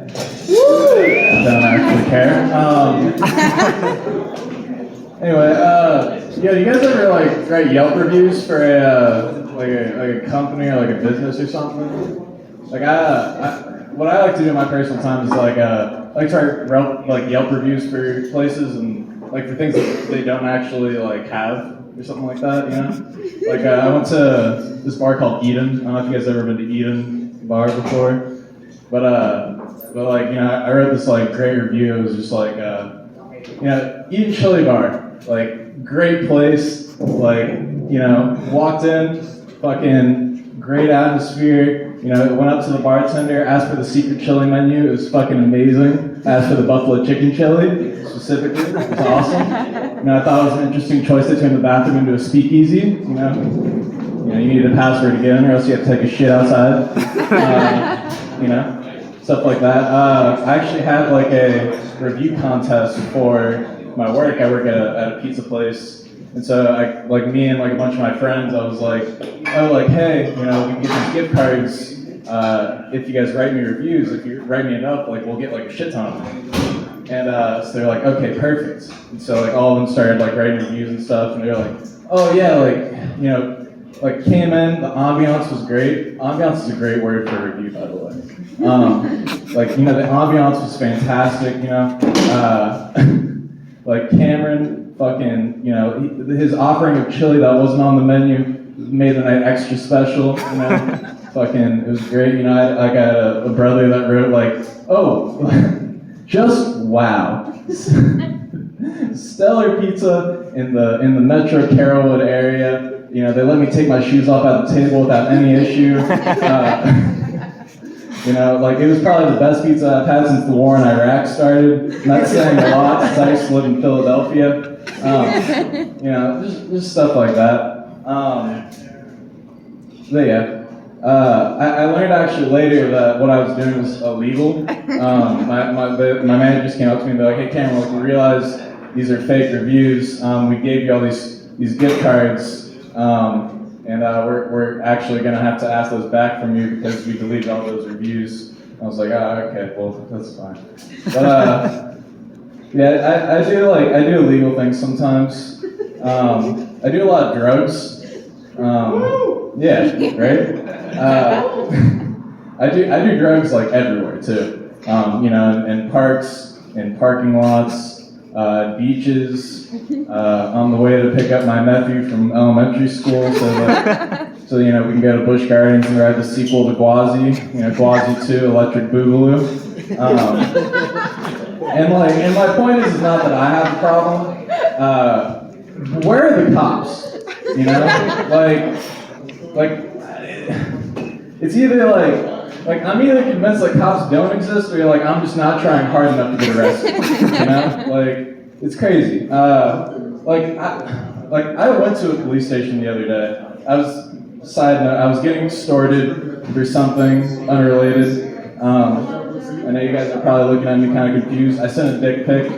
Don't actually care. Anyway, yeah, do you guys ever like write Yelp reviews for a company or like a business or something? Like what I like to do in my personal time is like I like to write Yelp reviews for places and like for things that they don't actually like have or something like that, you know? Like I went to this bar called Eden. I don't know if you guys ever been to Eden bar before, but like, you know, I wrote this like great review. It was just like you know, Eden Chili Bar, like great place, like, you know, walked in, fucking great atmosphere. You know, went up to the bartender, asked for the secret chili menu. It was fucking amazing. Asked for the buffalo chicken chili, specifically. It was awesome. You know, I thought it was an interesting choice to turn the bathroom into a speakeasy. You know, you need a password to get in, or else you have to take a shit outside. You know, stuff like that. I actually had like a review contest for my work. I work at a pizza place. And so, like me and like a bunch of my friends, I was like, oh, like, hey, you know, we can get these gift cards if you guys write me reviews. If you write me enough, like, we'll get like a shit ton of them. And so they're like, okay, perfect. And so like all of them started like writing reviews and stuff, and they're like, oh yeah, like, you know, like came in, the ambiance was great. Ambiance is a great word for a review, by the way. Like, you know, the ambiance was fantastic, you know. Like Cameron, fucking, you know, his offering of chili that wasn't on the menu made the night extra special, you know. Fucking, it was great, you know. I got a brother that wrote like, oh, just wow. Stellar pizza in the Metro Carrollwood area. You know, they let me take my shoes off at the table without any issue. You know, like, it was probably the best pizza I've had since the war in Iraq started. Not saying a lot, since I used to live in Philadelphia. You know, just stuff like that. But yeah, I learned actually later that what I was doing was illegal. My manager just came up to me and they're like, hey Cameron, like, we realize these are fake reviews. We gave you all these gift cards. And we're actually going to have to ask those back from you because we deleted all those reviews. I was like, oh, okay, well, that's fine. But yeah, I do illegal things sometimes. I do a lot of drugs. Yeah, right? I do drugs like everywhere too. You know, in parks, in parking lots, beaches, on the way to pick up my nephew from elementary school, so you know, we can go to Busch Gardens and ride the sequel to Gwazi, you know, Gwazi 2, Electric Boogaloo. And my point is not that I have a problem. Where are the cops? You know, like it's either like I'm either convinced that cops don't exist, or like I'm just not trying hard enough to get arrested. You know, like, it's crazy. I went to a police station the other day. Side note, I was getting extorted for something unrelated. I know you guys are probably looking at me kind of confused. I sent a dick pic.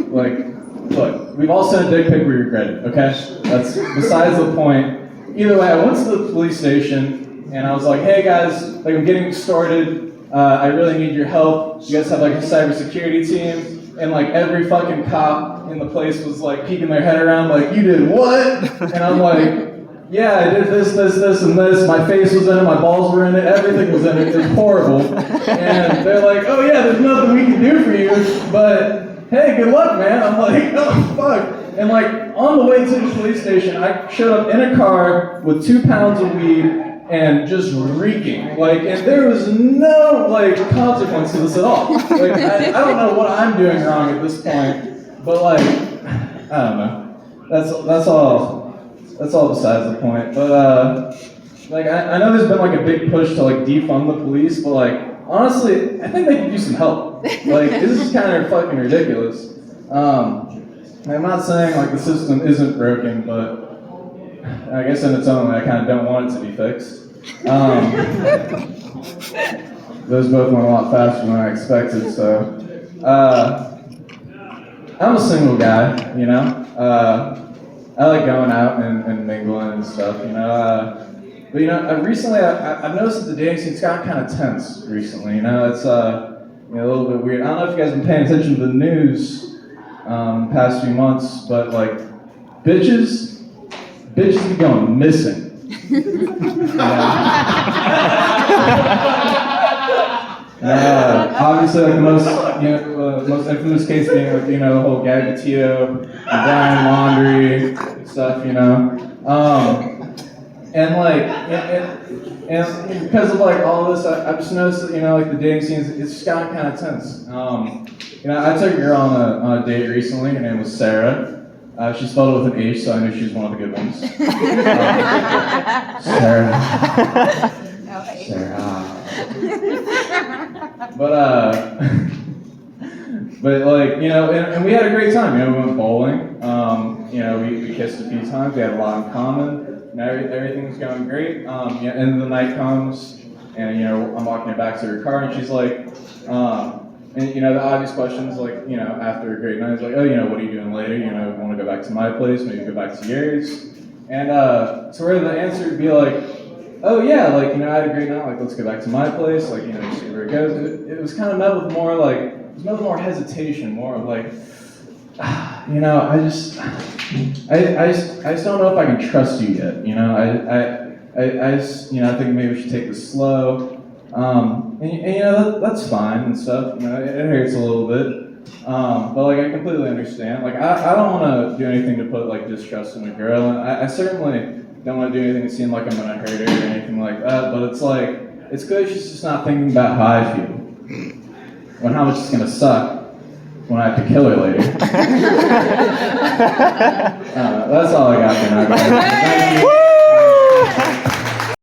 Like, look, we've all sent a dick pic we regretted, okay? That's besides the point. Either way, I went to the police station and I was like, hey guys, like, I'm getting extorted. I really need your help. You guys have like a cybersecurity team? And like every fucking cop in the place was like peeking their head around like, you did what? And I'm like, yeah, I did this, and this. My face was in it, my balls were in it, everything was in it. It was horrible. And they're like, oh yeah, there's nothing we can do for you, but hey, good luck, man. I'm like, oh fuck. And like on the way to the police station, I showed up in a car with 2 pounds of weed and just reeking. Like, and there was no like consequence to this at all. Like, I don't know what I'm doing wrong at this point, but like, I don't know. That's all besides the point. But like, I know there's been like a big push to like defund the police, but like, honestly, I think they could use some help. Like, this is kind of fucking ridiculous. I'm not saying like the system isn't broken, but I guess in its own way, I kind of don't want it to be fixed. Those both went a lot faster than I expected, so. I'm a single guy, you know. I like going out and mingling and stuff, you know. But you know, recently I've noticed that the dating scene's gotten kind of tense recently. You know, it's a little bit weird. I don't know if you guys have been paying attention to the news past few months, but like bitches be going missing. Obviously, like the most infamous case being like the whole Gabby Petito, Brian Laundrie stuff, and like and because of like all this, I've just noticed that like the dating scene it's just gotten kind of tense. I took a girl on a date recently. Her name was Sarah. She spelled it with an H, so I knew she was one of the good ones. Sarah. Sarah. But like and we had a great time. We went bowling. We kissed a few times. We had a lot in common. Everything was going great. And the night comes, and I'm walking her back to her car, and she's like, the obvious questions like after a great night, it's like, oh, what are you doing later? Want to go back to my place? Maybe go back to yours. And so where the answer would be like, oh yeah, like I had a great night. Like let's go back to my place. Like see where it goes. It was kind of met with more like more hesitation, more of like, I just don't know if I can trust you yet. I think maybe we should take this slow. That's fine and stuff. It hurts a little bit. But like I completely understand. Like I don't want to do anything to put like distrust in a girl, and I certainly don't want to do anything to seem like I'm gonna hurt her or anything like that. But it's like it's good she's just not thinking about how I feel. When how much it's gonna suck when I have to kill her later. That's all I got for now, guys. Thank you.